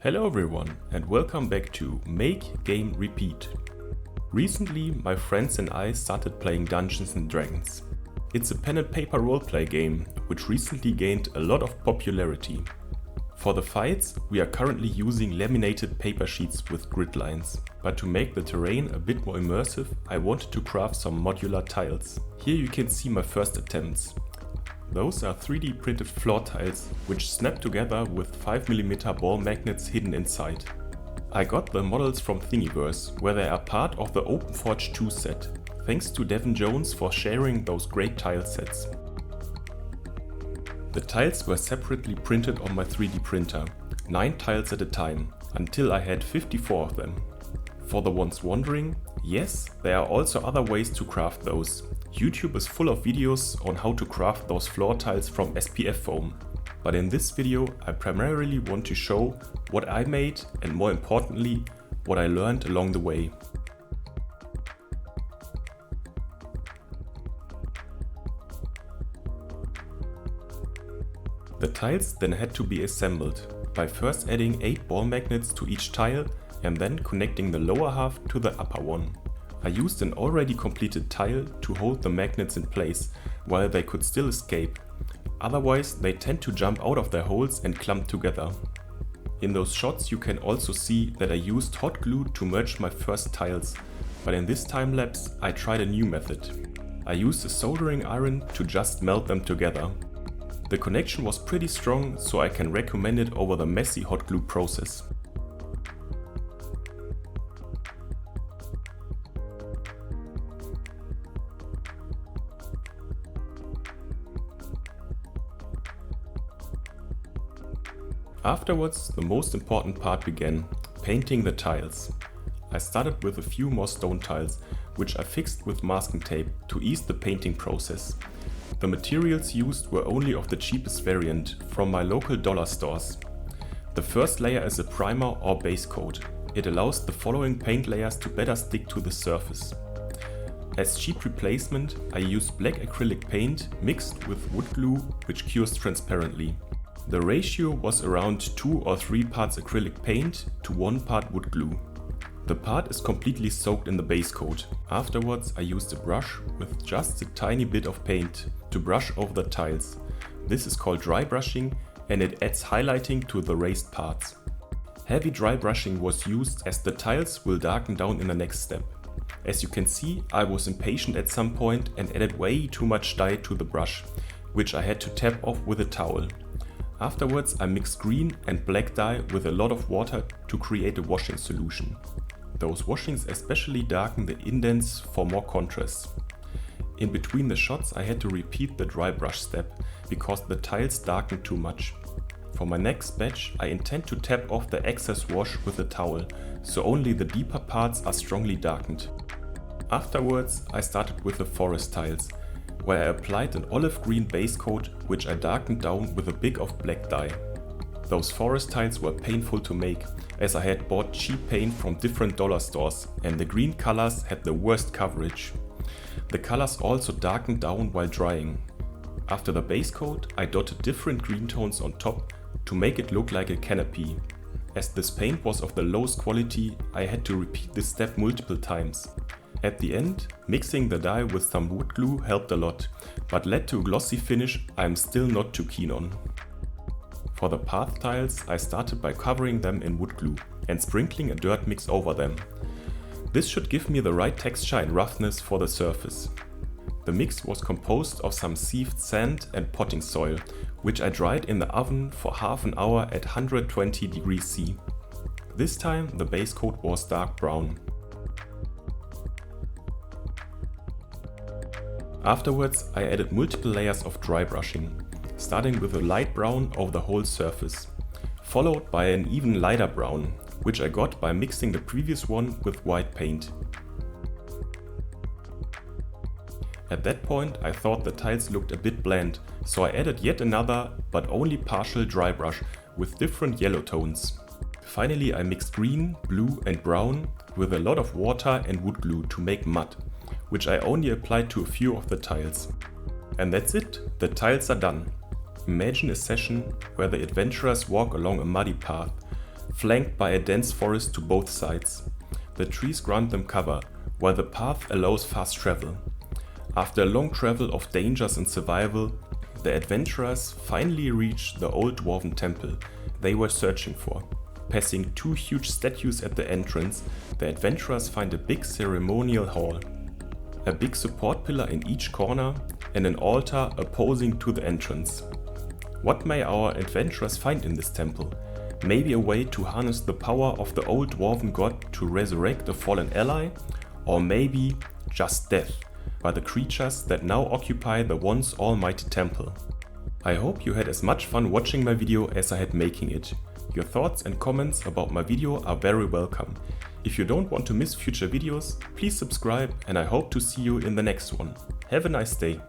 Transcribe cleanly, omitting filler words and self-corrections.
Hello everyone and welcome back to Make, Game, Repeat. Recently my friends and I started playing Dungeons & Dragons. It's a pen and paper roleplay game which recently gained a lot of popularity. For the fights we are currently using laminated paper sheets with grid lines, but to make the terrain a bit more immersive I wanted to craft some modular tiles. Here you can see my first attempts. Those are 3D printed floor tiles, which snap together with 5mm ball magnets hidden inside. I got the models from Thingiverse, where they are part of the OpenForge 2 set. Thanks to Devin Jones for sharing those great tile sets. The tiles were separately printed on my 3D printer, 9 tiles at a time, until I had 54 of them. For the ones wondering, yes, there are also other ways to craft those. YouTube is full of videos on how to craft those floor tiles from SPF foam. But in this video I primarily want to show what I made and more importantly what I learned along the way. The tiles then had to be assembled by first adding 8 ball magnets to each tile and then connecting the lower half to the upper one. I used an already completed tile to hold the magnets in place while they could still escape, otherwise they tend to jump out of their holes and clump together. In those shots you can also see that I used hot glue to merge my first tiles, but in this time lapse I tried a new method. I used a soldering iron to just melt them together. The connection was pretty strong, so I can recommend it over the messy hot glue process. Afterwards, the most important part began, painting the tiles. I started with a few more stone tiles, which I fixed with masking tape to ease the painting process. The materials used were only of the cheapest variant from my local dollar stores. The first layer is a primer or base coat. It allows the following paint layers to better stick to the surface. As cheap replacement, I used black acrylic paint mixed with wood glue, which cures transparently. The ratio was around 2 or 3 parts acrylic paint to 1 part wood glue. The part is completely soaked in the base coat. Afterwards I used a brush with just a tiny bit of paint to brush over the tiles. This is called dry brushing and it adds highlighting to the raised parts. Heavy dry brushing was used as the tiles will darken down in the next step. As you can see, I was impatient at some point and added way too much dye to the brush, which I had to tap off with a towel. Afterwards I mixed green and black dye with a lot of water to create a washing solution. Those washings especially darken the indents for more contrast. In between the shots I had to repeat the dry brush step because the tiles darkened too much. For my next batch I intend to tap off the excess wash with a towel, so only the deeper parts are strongly darkened. Afterwards I started with the forest tiles, where I applied an olive green base coat which I darkened down with a bit of black dye. Those forest tiles were painful to make, as I had bought cheap paint from different dollar stores and the green colors had the worst coverage. The colors also darkened down while drying. After the base coat I dotted different green tones on top to make it look like a canopy. As this paint was of the lowest quality I had to repeat this step multiple times. At the end, mixing the dye with some wood glue helped a lot, but led to a glossy finish I'm still not too keen on. For the path tiles I started by covering them in wood glue and sprinkling a dirt mix over them. This should give me the right texture and roughness for the surface. The mix was composed of some sieved sand and potting soil, which I dried in the oven for half an hour at 120 degrees C. This time the base coat was dark brown. Afterwards I added multiple layers of dry brushing, starting with a light brown over the whole surface, followed by an even lighter brown, which I got by mixing the previous one with white paint. At that point I thought the tiles looked a bit bland, so I added yet another but only partial dry brush with different yellow tones. Finally I mixed green, blue and brown with a lot of water and wood glue to make mud, which I only applied to a few of the tiles. And that's it, the tiles are done. Imagine a session where the adventurers walk along a muddy path. flanked by a dense forest to both sides. The trees grant them cover, while the path allows fast travel. After a long travel of dangers and survival, the adventurers finally reach the old dwarven temple they were searching for. Passing two huge statues at the entrance, the adventurers find a big ceremonial hall. A big support pillar in each corner and an altar opposing to the entrance. What may our adventurers find in this temple? Maybe a way to harness the power of the old dwarven god to resurrect a fallen ally? Or maybe just death by the creatures that now occupy the once almighty temple. I hope you had as much fun watching my video as I had making it. Your thoughts and comments about my video are very welcome. If you don't want to miss future videos, please subscribe and I hope to see you in the next one. Have a nice day.